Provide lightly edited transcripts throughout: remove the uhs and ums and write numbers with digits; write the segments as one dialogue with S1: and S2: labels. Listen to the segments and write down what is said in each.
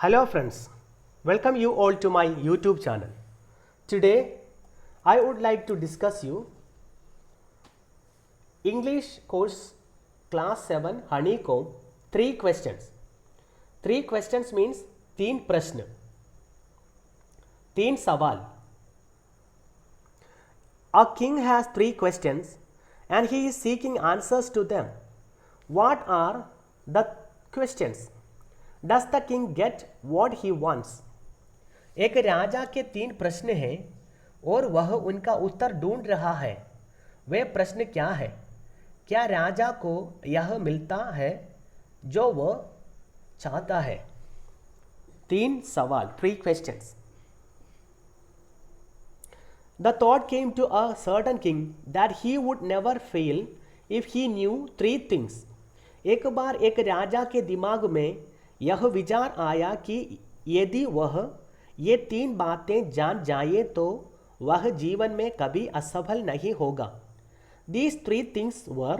S1: Hello friends, welcome you all to my YouTube channel. Today I would like to discuss you English course class 7 honeycomb 3 questions. 3 questions means 3 प्रश्न 3 सवाल. A king has 3 questions and he is seeking answers to them. What are the questions? Does the king get what he wants? एक राजा के 3 प्रश्न हैं और वह उनका उत्तर ढूंढ रहा है. वे प्रश्न क्या है? क्या राजा को यह मिलता है जो वह चाहता है? 3 सवाल 3 questions. The thought came to a certain king that he would never fail if he knew 3 things. एक बार एक राजा के दिमाग में यह विचार आया कि यदि वह ये 3 बातें जान जाए तो वह जीवन में कभी असफल नहीं होगा. These 3 things were: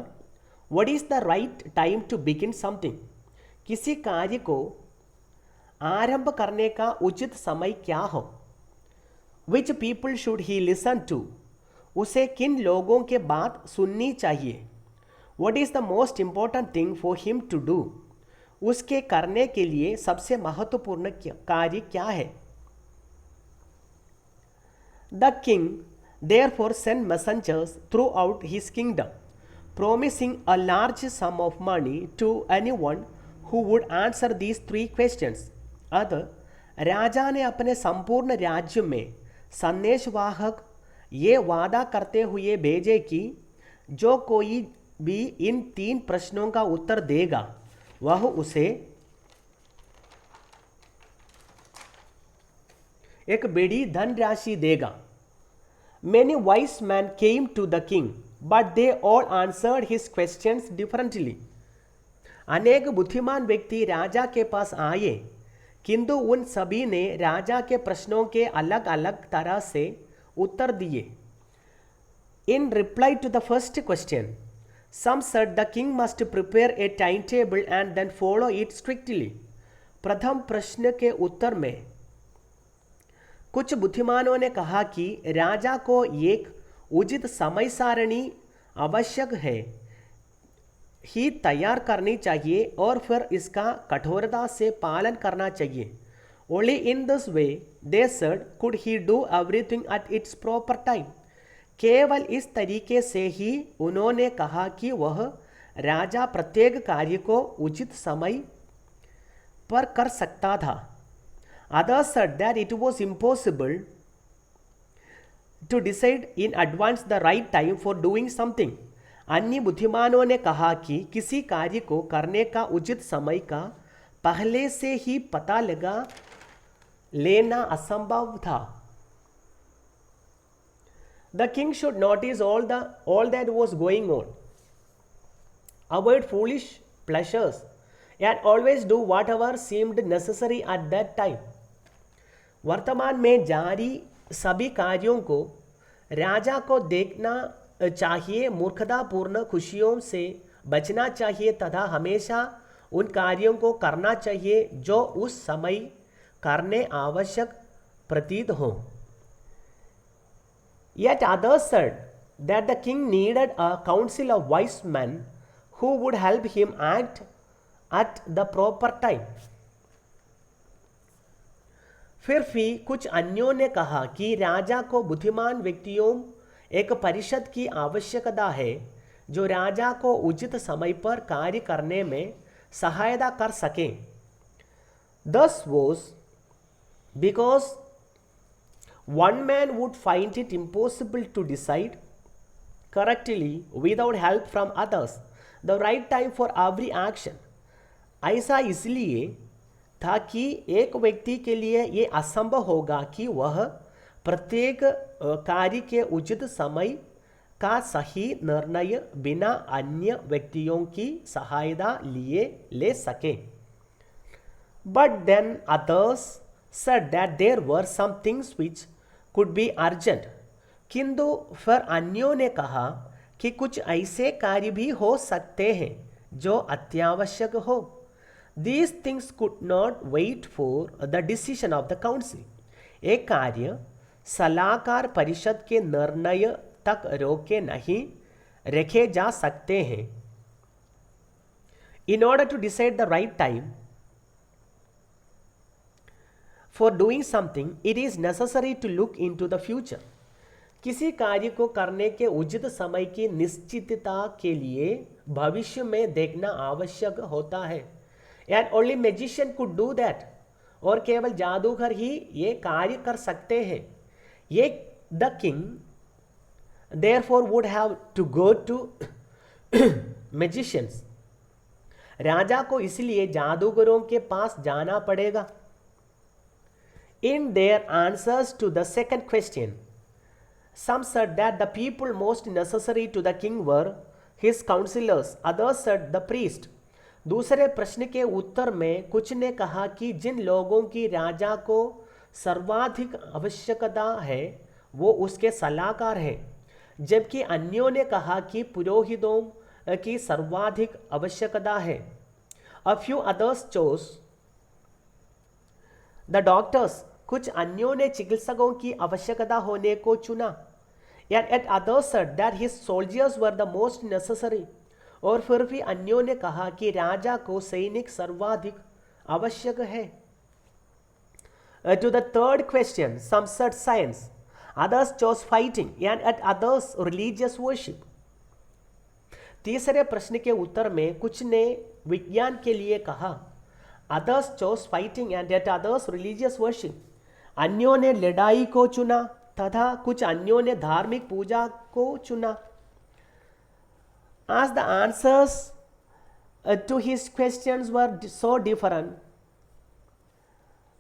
S1: what is the right time to begin something? किसी कार्य को आरंभ करने का उचित समय क्या हो? Which people should he listen to? उसे किन लोगों के बात सुननी चाहिए? What is the most important thing for him to do? उसके करने के लिए सबसे महत्वपूर्ण कार्य क्या है? The king therefore sent messengers throughout his kingdom, promising a large sum of money to anyone who would answer these 3 questions. अतः राजा ने अपने संपूर्ण राज्य में संदेशवाहक ये वादा करते हुए भेजे कि जो कोई भी इन 3 प्रश्नों का उत्तर देगा वह उसे एक बड़ी धनराशि देगा. Many wise men came to the king, but they all answered his questions differently. अनेक बुद्धिमान व्यक्ति राजा के पास आए, किंतु उन सभी ने राजा के प्रश्नों के अलग अलग तरह से उत्तर दिए. In reply to the first question, some said the king must prepare a timetable and then follow it strictly. प्रथम प्रश्न के उत्तर में कुछ बुद्धिमानों ने कहा कि राजा को एक उचित समय सारणी आवश्यक है ही तैयार करनी चाहिए और फिर इसका कठोरता से पालन करना चाहिए. Only in this way, they said, could he do everything at its proper time. केवल इस तरीके से ही उन्होंने कहा कि वह राजा प्रत्येक कार्य को उचित समय पर कर सकता था. Others said that it was impossible to decide in advance the right time for doing something. अन्य बुद्धिमानों ने कहा कि किसी कार्य को करने का उचित समय का पहले से ही पता लगा लेना असंभव था. The king should notice all that was going on, avoid foolish pleasures, and always do whatever seemed necessary at that time. वर्तमान में जारी सभी कार्यों को राजा को देखना चाहिए, मूर्खतापूर्ण खुशियों से बचना चाहिए तथा हमेशा उन कार्यों को करना चाहिए जो उस समय करने आवश्यक प्रतीत हो. Yet others said that the king needed a council of wise men who would help him act at the proper time. फिर भी कुछ अन्यों ने कहा कि राजा को बुद्धिमान व्यक्तियों एक परिषद की आवश्यकता है जो राजा को उचित समय पर कार्य करने में सहायता कर सकें. Thus was because one man would find it impossible to decide correctly without help from others the right time for every action. ऐसा इसलिए था कि एक व्यक्ति के लिए ये असंभव होगा कि वह प्रत्येक कार्य के उचित समय का सही निर्णय बिना अन्य व्यक्तियों की सहायता लिए ले सके. But then others said that there were some things which could be urgent. किंतु फिर अन्यों ने कहा कि कुछ ऐसे कार्य भी हो सकते हैं जो अत्यावश्यक हो. These things could not wait for the decision of the council. एक कार्य सलाहकार परिषद के निर्णय तक रोके नहीं रखे जा सकते हैं. In order to decide the right time for doing something, it is necessary to look into the future. किसी कार्य को करने के उचित समय की निश्चितता के लिए भविष्य में देखना आवश्यक होता है. And only magician could do that. और केवल जादूगर ही ये कार्य कर सकते हैं. ये the king therefore would have to go to magicians. राजा को इसलिए जादूगरों के पास जाना पड़ेगा. In their answers to the second question, some said that the people most necessary to the king were his counselors, others said the priest. दूसरे प्रश्न के उत्तर में कुछ ने कहा कि जिन लोगों की राजा को सर्वाधिक आवश्यकता है वो उसके सलाहकार हैं, जबकि अन्यों ने कहा कि पुरोहितों की सर्वाधिक आवश्यकता है. A few others chose the doctors. कुछ अन्यों ने चिकित्सकों की आवश्यकता होने को चुना. Yet others said that his soldiers were the most necessary. और फिर भी अन्यों ने कहा कि राजा को सैनिक सर्वाधिक आवश्यक है. To the third question, some said science, others chose fighting, and at others religious worship. तीसरे प्रश्न के उत्तर में कुछ ने विज्ञान के लिए कहा, others chose fighting and at others religious worship. अन्यों ने लड़ाई को चुना तथा कुछ अन्यों ने धार्मिक पूजा को चुना. As the answers to his questions were so different,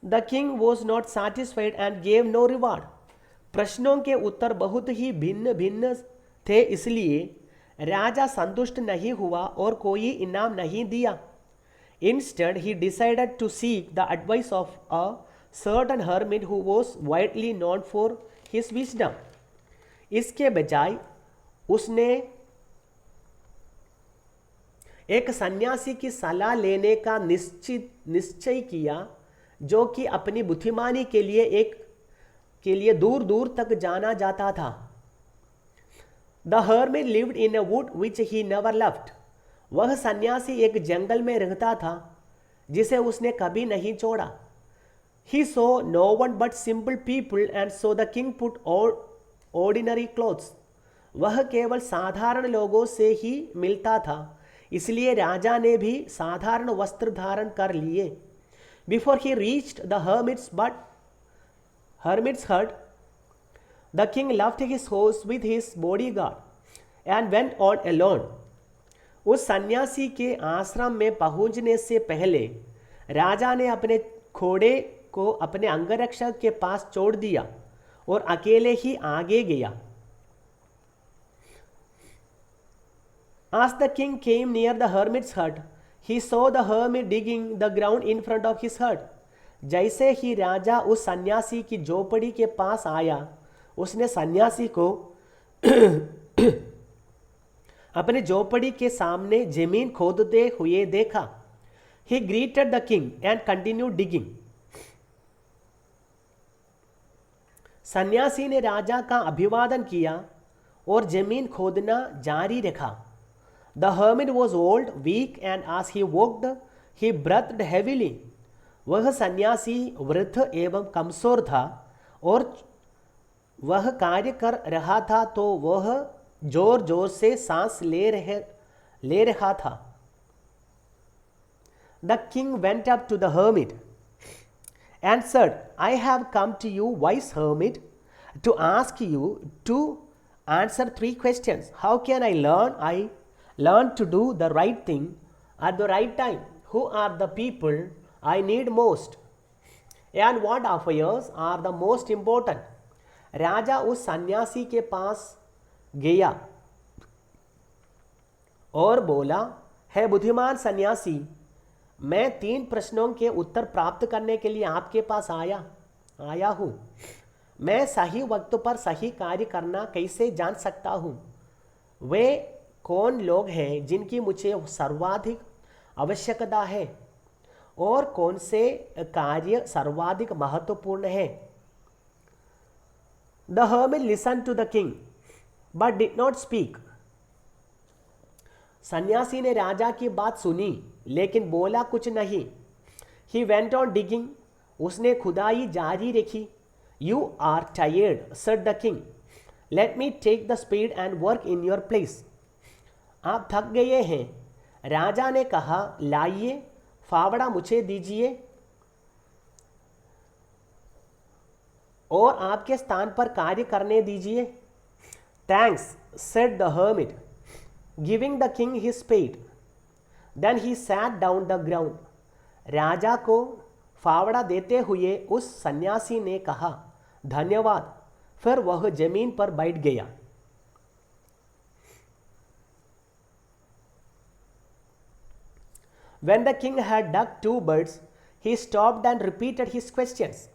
S1: the king was not satisfied and gave no reward. प्रश्नों के उत्तर बहुत ही भिन्न भिन्न थे, इसलिए राजा संतुष्ट नहीं हुआ और कोई इनाम नहीं दिया. Instead, he decided to seek the advice of a certain hermit who was widely known for his wisdom. इसके बजाय उसने एक सन्यासी की सलाह लेने का निश्चय किया जो कि अपनी बुद्धिमानी के लिए दूर दूर तक जाना जाता था. The hermit lived in a wood which he never left. वह सन्यासी एक जंगल में रहता था जिसे उसने कभी नहीं छोड़ा. He saw no one but simple people and so the king put ordinary clothes. वह केवल साधारण लोगों से ही मिलता था, इसलिए राजा ने भी साधारण वस्त्र धारण कर लिए. Before he reached the hermit's hut, the king left his horse with his bodyguard and went on alone. उस सन्यासी के आश्रम में पहुंचने से पहले राजा ने अपने घोड़े को अपने अंगरक्षक के पास छोड़ दिया और अकेले ही आगे गया. As the king came near the hermit's hut, he saw the hermit digging the ground in front of his hut. जैसे ही राजा उस सन्यासी की झोपड़ी के पास आया, उसने सन्यासी को अपने झोपड़ी के सामने जमीन खोदते हुए देखा. He greeted the king and continued digging. सन्यासी ने राजा का अभिवादन किया और जमीन खोदना जारी रखा. The hermit was old, weak, and as he walked, he breathed heavily. वह सन्यासी वृद्ध एवं कमजोर था और वह कार्य कर रहा था तो वह जोर जोर से सांस ले रहा था. The king went up to the hermit and said, I have come to you, wise hermit, to ask you to answer 3 questions. How can I learn to do the right thing at the right time? Who are the people I need most? And what affairs are the most important? राजा उस सन्यासी के पास गया और बोला, है बुद्धिमान सन्यासी, मैं 3 प्रश्नों के उत्तर प्राप्त करने के लिए आपके पास आया हूँ. मैं सही वक्त पर सही कार्य करना कैसे जान सकता हूँ? वे कौन लोग हैं जिनकी मुझे सर्वाधिक आवश्यकता है? और कौन से कार्य सर्वाधिक महत्वपूर्ण है? The hermit listened to the king but did not speak. सन्यासी ने राजा की बात सुनी लेकिन बोला कुछ नहीं. He went on digging. उसने खुदाई जारी रखी. You are tired, said the king. Let me take the spade and work in your place. आप थक गए हैं, राजा ने कहा. लाइए, फावड़ा मुझे दीजिए और आपके स्थान पर कार्य करने दीजिए. Thanks, said the hermit, giving the king his spade. Then he sat down the ground. राजा को फावड़ा देते हुए उस सन्यासी ने कहा, धन्यवाद. फिर वह जमीन पर बैठ गया. When the king had dug 2 birds, he stopped and repeated his questions.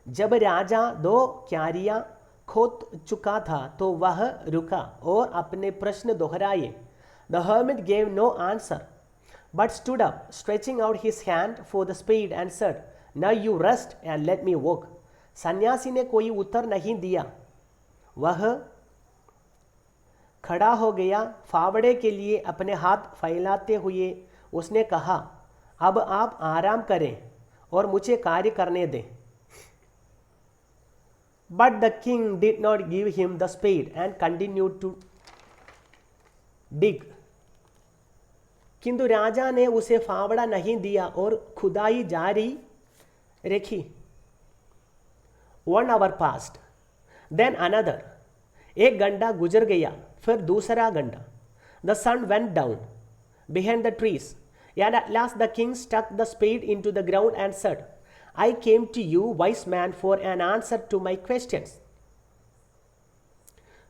S1: जब राजा 2 क्यारियां खोद चुका था तो वह रुका और अपने प्रश्न दोहराए. The hermit gave no answer, but stood up, stretching out his hand for the spade and said, Now you rest and let me walk. सन्यासी ने कोई उत्तर नहीं दिया. वह खड़ा हो गया. फावड़े के लिए अपने हाथ फैलाते हुए उसने कहा, अब आप आराम करें और मुझे कार्य करने दें. But the king did not give him the spade and continued to dig. किंतु राजा ने उसे फावड़ा नहीं दिया और खुदाई जारी रखी. 1 hour passed, then another. 1 घंटा गुजर गया, फिर दूसरा घंटा. The sun went down behind the trees, and at last the king stuck the spade into the ground and said, I came to you, wise man, for an answer to my questions.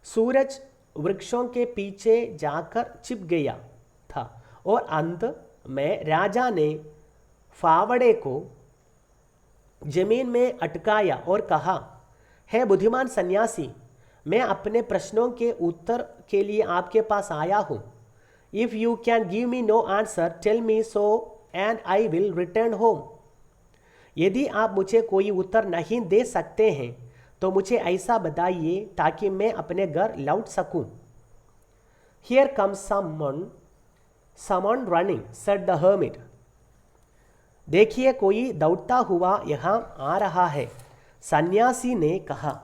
S1: सूरज वृक्षों के पीछे जाकर छिप गया था और अंत में राजा ने फावड़े को जमीन में अटकाया और कहा, हे बुद्धिमान सन्यासी, मैं अपने प्रश्नों के उत्तर के लिए आपके पास आया हूँ. If you can give me no answer, tell me so and I will return home. यदि आप मुझे कोई उत्तर नहीं दे सकते हैं तो मुझे ऐसा बताइए ताकि मैं अपने घर लौट सकूं. Here comes someone running, said the hermit. देखिए कोई दौड़ता हुआ यहाँ आ रहा है, सन्यासी ने कहा.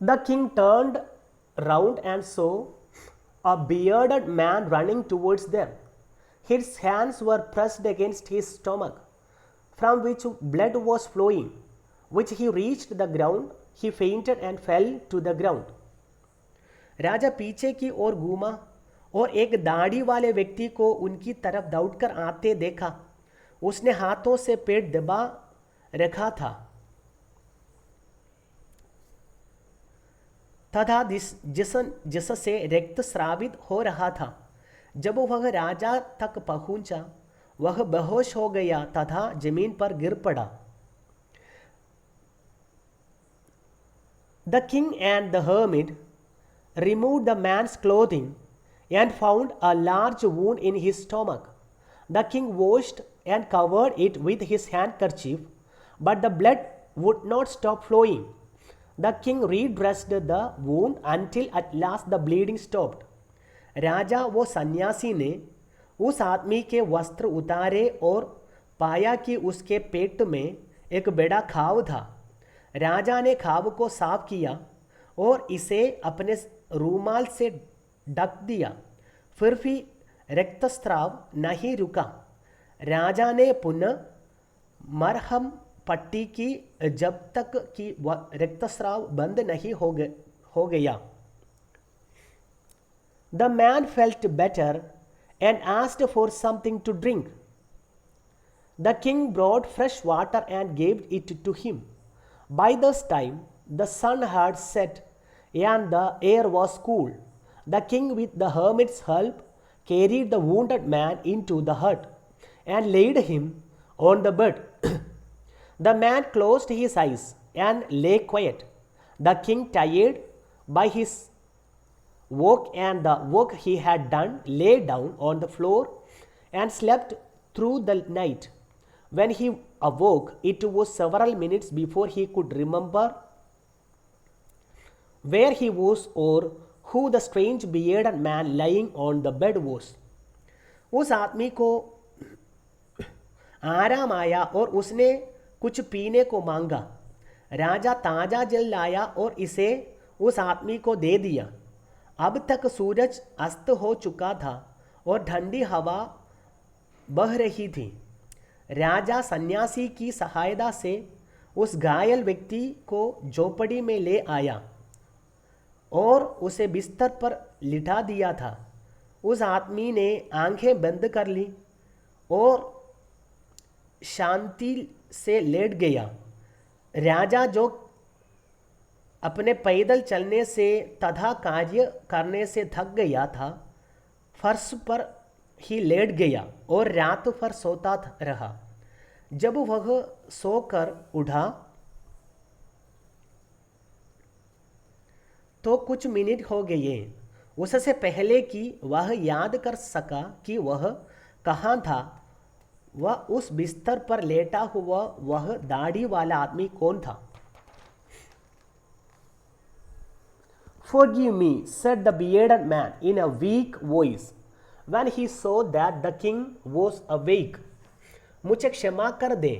S1: The king turned round and saw a bearded man running towards them. His hands were pressed against his stomach, from which blood was flowing. Which he reached the ground, he fainted and fell to the ground. राजा पीछे की ओर घूमा और एक दाढ़ी वाले व्यक्ति को उनकी तरफ दौड़कर आते देखा. उसने हाथों से पेट दबा रखा था तथा जिससे रक्त स्रावित हो रहा था. जब वह राजा तक पहुंचा, वह बेहोश हो गया तथा जमीन पर गिर पड़ा. The king and the hermit removed the man's clothing and found a large wound in his stomach. The king washed and covered it with his handkerchief, but the blood would not stop flowing. The king redressed the wound until at last the bleeding stopped. राजा वो सन्यासी ने उस आदमी के वस्त्र उतारे और पाया कि उसके पेट में एक बड़ा घाव था. राजा ने घाव को साफ किया और इसे अपने रूमाल से ढक दिया. फिर भी रक्तस्राव नहीं रुका. राजा ने पुनः मरहम पट्टी की जब तक कि रक्तस्राव बंद नहीं हो गया. The man felt better and asked for something to drink. The king brought fresh water and gave it to him. By this time the sun had set and the air was cool. The king, with the hermit's help, carried the wounded man into the hut and laid him on the bed. The man closed his eyes and lay quiet. The king, tired by his woke and the work he had done, lay down on the floor and slept through the night. When he awoke, it was several minutes before he could remember where he was or who the strange bearded man lying on the bed was. उस आदमी को आराम आया और उसने कुछ पीने को मांगा। राजा ताज़ा जल लाया और इसे उस आदमी को दे दिया। अब तक सूरज अस्त हो चुका था और ठंडी हवा बह रही थी। राजा सन्यासी की सहायता से उस घायल व्यक्ति को झोपड़ी में ले आया और उसे बिस्तर पर लिटा दिया था। उस आदमी ने आंखें बंद कर ली और शांति से लेट गया। राजा जो अपने पैदल चलने से तथा कार्य करने से थक गया था, फर्श पर ही लेट गया और रात भर सोता रहा। जब वह सोकर उठा तो कुछ मिनट हो गए, उससे पहले कि वह याद कर सका कि वह कहाँ था। वह उस बिस्तर पर लेटा हुआ वह दाढ़ी वाला आदमी कौन था? Forgive me, said the bearded man in a weak voice when he saw that the king was awake. मुझे क्षमा कर दे,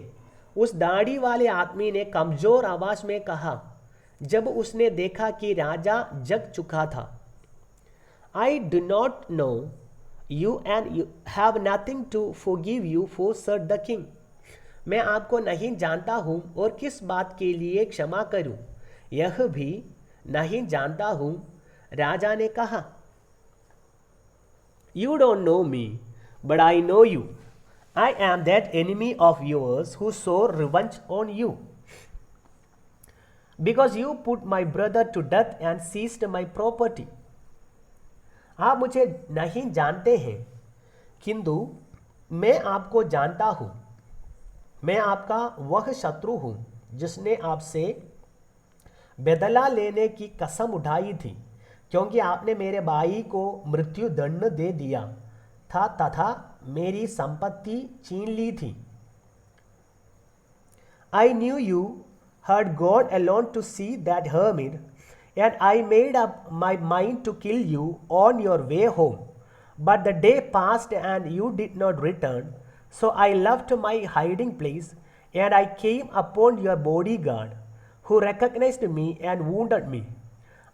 S1: उस दाढ़ी वाले आदमी ने कमजोर आवाज में कहा जब उसने देखा कि राजा जग चुका था। I do not know you and you have nothing to forgive you for, said the king. मैं आपको नहीं जानता हूँ और किस बात के लिए क्षमा करूँ, यह भी नहीं जानता हूँ, राजा ने कहा। You don't know me, but I know you. I am that enemy of yours who swore revenge on you. Because you put my brother to death and seized my property. आप मुझे नहीं जानते हैं, किंतु मैं आपको जानता हूँ। मैं आपका वह शत्रु हूँ जिसने आपसे बदला लेने की कसम उठाई थी, क्योंकि आपने मेरे भाई को मृत्युदंड दे दिया था तथा मेरी संपत्ति छीन ली थी। I knew you had gone alone to see that hermit, and I made up my mind to kill you on your way home. But the day passed and you did not return, so I left my hiding place, and I came upon your bodyguard, who recognized me and wounded me.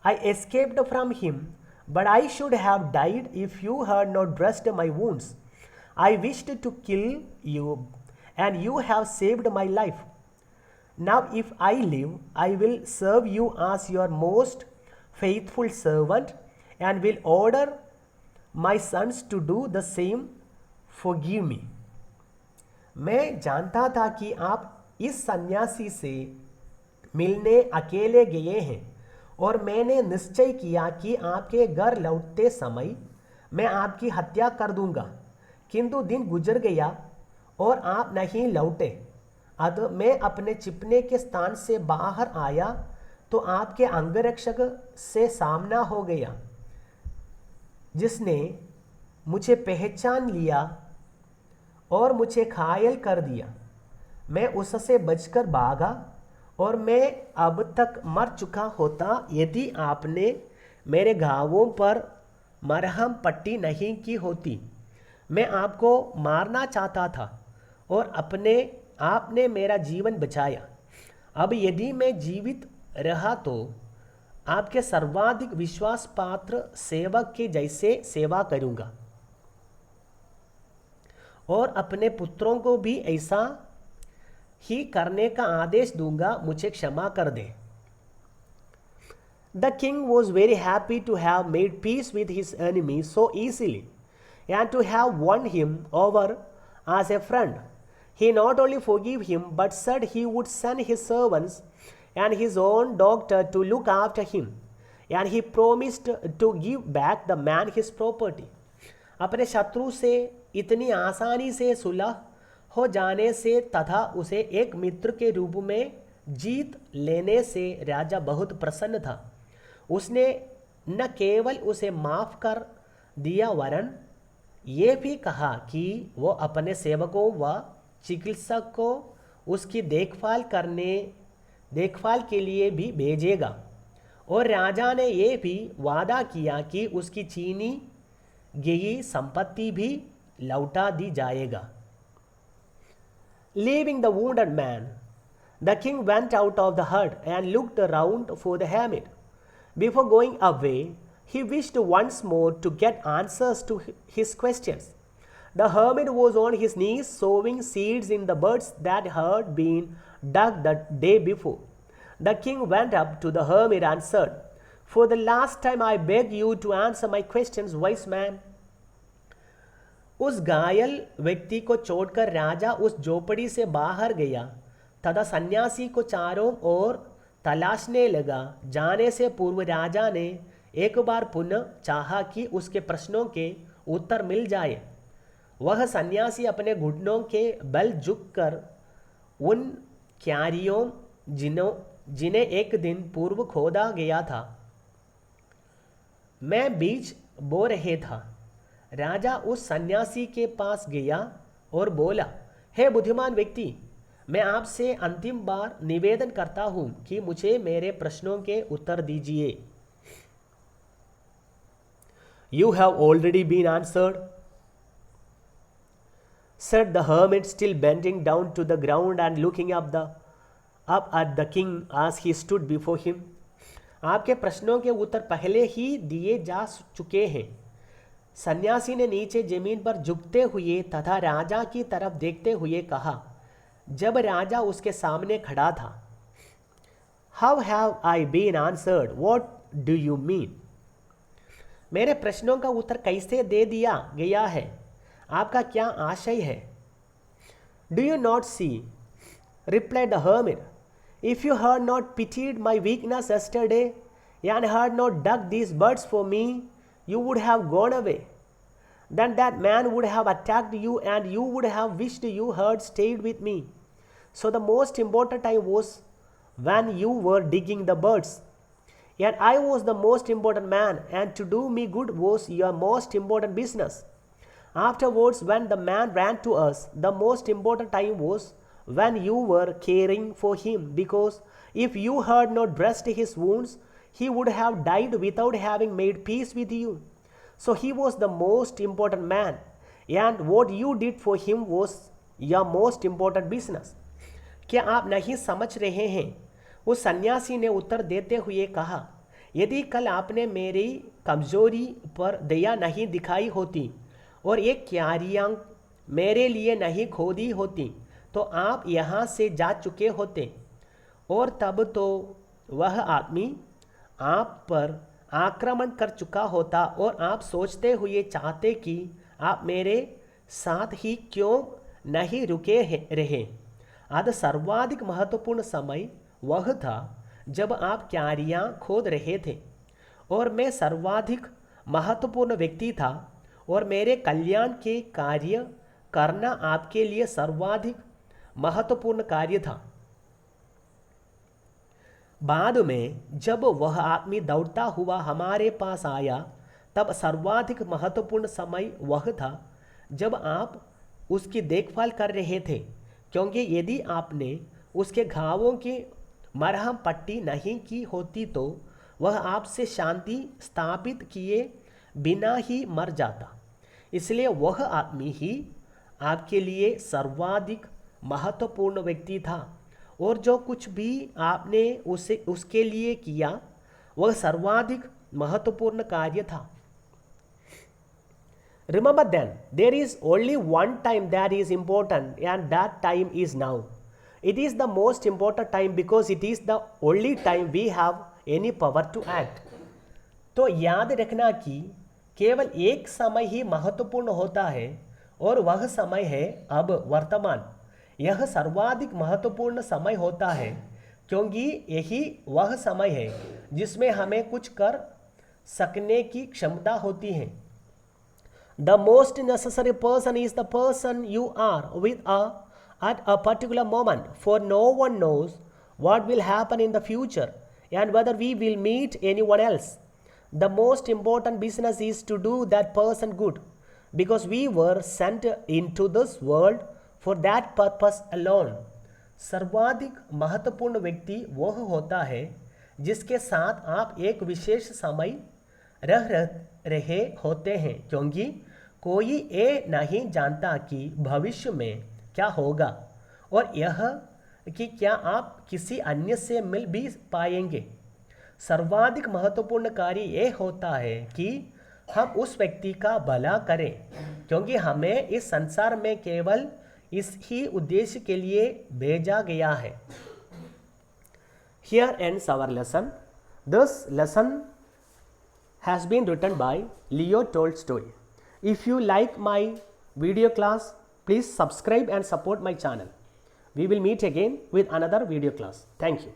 S1: I escaped from him, but I should have died if you had not dressed my wounds. I wished to kill you, and you have saved my life. Now if I live, I will serve you as your most faithful servant, and will order my sons to do the same. Forgive me. मैं जानता था कि आप इस सन्यासी से मिलने अकेले गए हैं, और मैंने निश्चय किया कि आपके घर लौटते समय मैं आपकी हत्या कर दूंगा, किंतु दिन गुजर गया और आप नहीं लौटे। अतः मैं अपने छिपने के स्थान से बाहर आया तो आपके अंगरक्षक से सामना हो गया, जिसने मुझे पहचान लिया और मुझे घायल कर दिया। मैं उससे बचकर भागा और मैं अब तक मर चुका होता यदि आपने मेरे घावों पर मरहम पट्टी नहीं की होती। मैं आपको मारना चाहता था और आपने मेरा जीवन बचाया। अब यदि मैं जीवित रहा तो आपके सर्वाधिक विश्वास पात्र सेवक के जैसे सेवा करूंगा और अपने पुत्रों को भी ऐसा ही करने का आदेश दूंगा। मुझे क्षमा कर दे। The king was very happy to have made peace with his enemy so easily and to have won him over as a friend. He not only forgave him, but said he would send his servants and his own doctor to look after him, and he promised to give back the man his property. अपने शत्रु से इतनी आसानी से सुलह हो जाने से तथा उसे एक मित्र के रूप में जीत लेने से राजा बहुत प्रसन्न था। उसने न केवल उसे माफ कर दिया वरन ये भी कहा कि वो अपने सेवकों व चिकित्सक को उसकी देखभाल के लिए भी भेजेगा। और राजा ने ये भी वादा किया कि उसकी छीनी गई संपत्ति भी लौटा दी जाएगा। Leaving the wounded man, the king went out of the hut and looked around for the hermit. Before going away, he wished once more to get answers to his questions. The hermit was on his knees sowing seeds in the buds that had been dug the day before. The king went up to the hermit and said, "For the last time I beg you to answer my questions, wise man." उस घायल व्यक्ति को छोड़कर राजा उस झोपड़ी से बाहर गया तथा सन्यासी को चारों ओर तलाशने लगा। जाने से पूर्व राजा ने एक बार पुनः चाहा कि उसके प्रश्नों के उत्तर मिल जाए। वह सन्यासी अपने घुटनों के बल झुककर उन क्यारियों जिन्हें एक दिन पूर्व खोदा गया था मैं बीज बो रहे था। राजा उस सन्यासी के पास गया और बोला, हे बुद्धिमान व्यक्ति, मैं आपसे अंतिम बार निवेदन करता हूं कि मुझे मेरे प्रश्नों के उत्तर दीजिए। You have already been answered, said the hermit, still bending down to the ground and looking up at the king as he stood before him. आपके प्रश्नों के उत्तर पहले ही दिए जा चुके हैं। सन्यासी ने नीचे जमीन पर झुकते हुए तथा राजा की तरफ देखते हुए कहा, जब राजा उसके सामने खड़ा था। How have I been answered? What do you mean? मेरे प्रश्नों का उत्तर कैसे दे दिया गया है? आपका क्या आशय है? Do you not see? Replied the hermit. If you had not pitied my weakness yesterday and had not dug these buds for me, you would have gone away. Then that man would have attacked you and you would have wished you had stayed with me. So the most important time was when you were digging the buds. And I was the most important man, and to do me good was your most important business. Afterwards, when the man ran to us, the most important time was when you were caring for him, because if you had not dressed his wounds, he would have died without having made peace with you. So he was the most important man, and what you did for him was your most important business. क्या आप नहीं समझ रहे हैं? उस सन्यासी ने उत्तर देते हुए कहा, यदि कल आपने मेरी कमजोरी पर दया नहीं दिखाई होती और एक क्यारियां मेरे लिए नहीं खोदी होती तो आप यहाँ से जा चुके होते, और तब तो वह आदमी आप पर आक्रमण कर चुका होता और आप सोचते हुए चाहते कि आप मेरे साथ ही क्यों नहीं रुके रहे। आज सर्वाधिक महत्वपूर्ण समय वह था जब आप क्यारियां खोद रहे थे, और मैं सर्वाधिक महत्वपूर्ण व्यक्ति था और मेरे कल्याण के कार्य करना आपके लिए सर्वाधिक महत्वपूर्ण कार्य था। बाद में जब वह आदमी दौड़ता हुआ हमारे पास आया, तब सर्वाधिक महत्वपूर्ण समय वह था जब आप उसकी देखभाल कर रहे थे, क्योंकि यदि आपने उसके घावों की मरहम पट्टी नहीं की होती तो वह आपसे शांति स्थापित किए बिना ही मर जाता। इसलिए वह आदमी ही आपके लिए सर्वाधिक महत्वपूर्ण व्यक्ति था, और जो कुछ भी आपने उसके लिए किया वह सर्वाधिक महत्वपूर्ण कार्य था। Remember then, there is only one time that is important, and that time is now. It is the most important time because it is the only time we have any power to act. तो याद रखना कि केवल एक समय ही महत्वपूर्ण होता है, और वह समय है अब वर्तमान। यह सर्वाधिक महत्वपूर्ण समय होता है क्योंकि यही वह समय है जिसमें हमें कुछ कर सकने की क्षमता होती है। The most necessary person is the person you are with at a particular moment, for no one knows what will happen in the future and whether we will meet anyone else. The most important business is to do that person good, because we were sent into this world for that purpose alone. सर्वाधिक महत्वपूर्ण व्यक्ति वह होता है जिसके साथ आप एक विशेष समय रह रहे होते हैं, क्योंकि कोई ये नहीं जानता कि भविष्य में क्या होगा और यह कि क्या आप किसी अन्य से मिल भी पाएंगे। सर्वाधिक महत्वपूर्ण कार्य ये होता है कि हम उस व्यक्ति का भला करें, क्योंकि हमें इस संसार में केवल इस ही उद्देश्य के लिए भेजा गया है। Here ends our lesson. This lesson has been written by Leo Tolstoy. If you like my video class, please subscribe and support my channel. We will meet again with another video class. Thank you.